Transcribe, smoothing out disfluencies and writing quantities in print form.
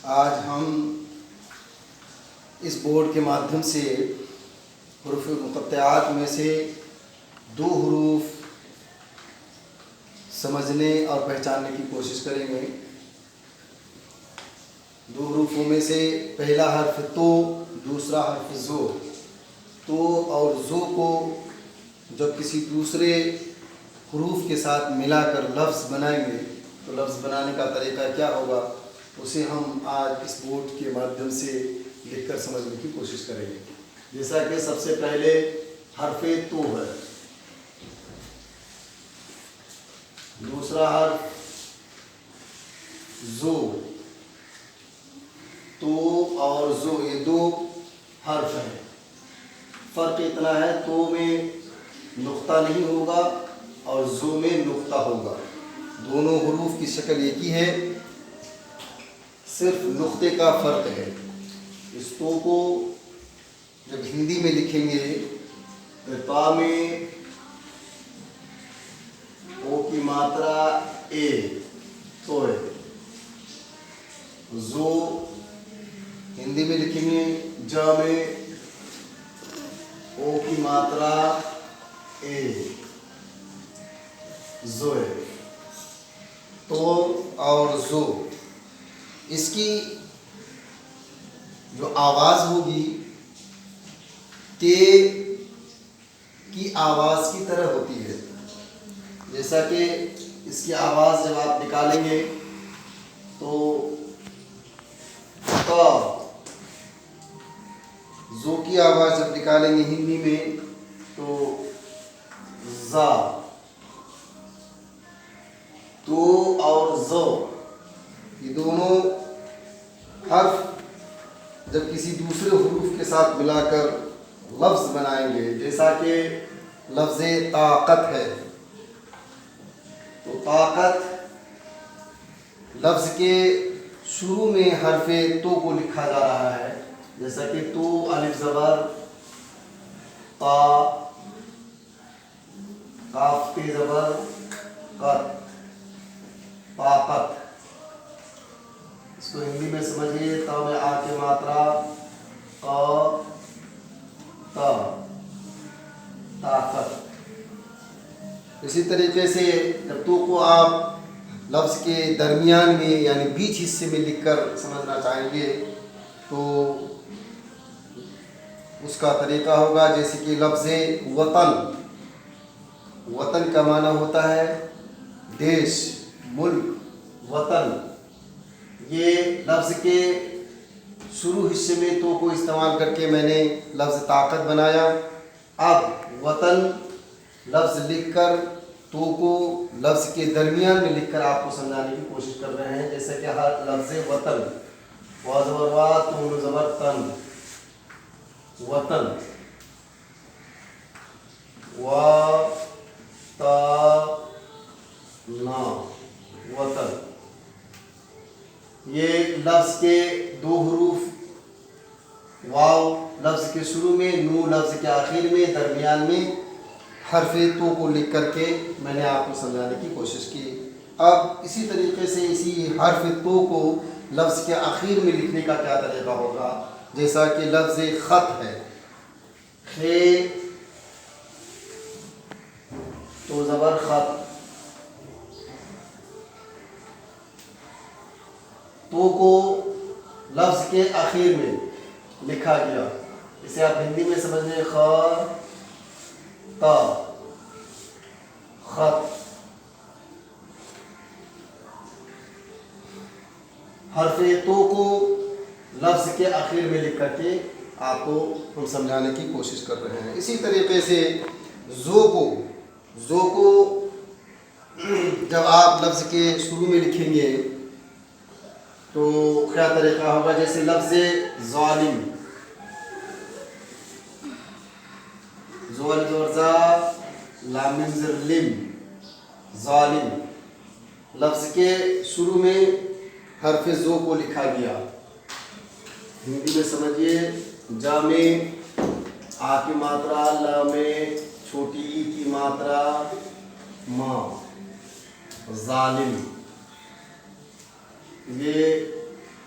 آج ہم اس بورڈ کے مادھیم سے حروف مقطعات میں سے دو حروف سمجھنے اور پہچاننے کی کوشش کریں گے۔ دو حروفوں میں سے پہلا حرف تو، دوسرا حرف زو۔ تو اور زو کو جب کسی دوسرے حروف کے ساتھ ملا کر لفظ بنائیں گے تو لفظ بنانے کا طریقہ کیا ہوگا، اسے ہم آج اس بورڈ کے مادھیم سے لکھ کر سمجھنے کی کوشش کریں گے۔ جیسا کہ سب سے پہلے حرف تو ہے، دوسرا حرف زو۔ تو اور زو یہ دو حرف ہیں، فرق اتنا ہے تو میں نقطہ نہیں ہوگا اور زو میں نقطہ ہوگا۔ دونوں حروف کی شکل ایک ہی ہے، صرف نقطے کا فرق ہے۔ اس تو کو جب ہندی میں لکھیں گے تو تا میں او کی ماترا اے تو ہے، زو ہندی میں لکھیں گے جا میں او کی ماترا اے زو ہے۔ تو اور زو، اس کی جو آواز ہوگی تے کی آواز کی طرح ہوتی ہے۔ جیسا کہ اس کی آواز جب آپ نکالیں گے تو تا، زو کی آواز جب نکالیں گے ہندی میں تو زا۔ تو اور زو یہ دونوں حرف جب کسی دوسرے حروف کے ساتھ ملا کر لفظ بنائیں گے، جیسا کہ لفظ طاقت ہے تو طاقت لفظ کے شروع میں حرف تو کو لکھا جا رہا ہے، جیسا کہ تو الف زبر تا، کاف تے زبر قت، طاقت۔ اس کو ہندی میں سمجھیے، تا میں آ کے ماترا قا تا، طاقت۔ اسی طریقے سے جب تو کو آپ لفظ کے درمیان میں یعنی بیچ حصے میں لکھ کر سمجھنا چاہیں گے تو اس کا طریقہ ہوگا جیسے کہ لفظ وطن۔ وطن کا معنی ہوتا ہے دیش، ملک، وطن۔ یہ لفظ کے شروع حصے میں تو کو استعمال کر کے میں نے لفظ طاقت بنایا۔ اب وطن لفظ لکھ کر تو کو لفظ کے درمیان میں لکھ کر آپ کو سمجھانے کی کوشش کر رہے ہیں، جیسے کہ ہر لفظ وطن، وا زبر وا، تون زبر تن، وطن، وا تا نا، وطن۔ یہ لفظ کے دو حروف، واو لفظ کے شروع میں، نو لفظ کے آخر میں، درمیان میں حرف تو کو لکھ کر کے میں نے آپ کو سمجھانے کی کوشش کی۔ اب اسی طریقے سے اسی حرف تو کو لفظ کے آخر میں لکھنے کا کیا طریقہ ہوگا، جیسا کہ لفظ خط ہے، خے تو زبر خط، تو کو لفظ کے آخر میں لکھا گیا، اسے آپ ہندی میں سمجھیں خا تا، خط۔ حرف تو کو لفظ کے آخر میں لکھ کر کے آپ کو ہم سمجھانے کی کوشش کر رہے ہیں۔ اسی طریقے سے زو کو جب آپ لفظ کے شروع میں لکھیں گے تو کیا طریقہ ہوگا، جیسے لفظ ظالم، زا لام میم زر لم، ظالم۔ لفظ کے شروع میں حرف زو کو لکھا گیا، ہندی میں سمجھیے جا میں آ کی ماترا، لا میں چھوٹی ای کی ماترا ما، ظالم۔ یہ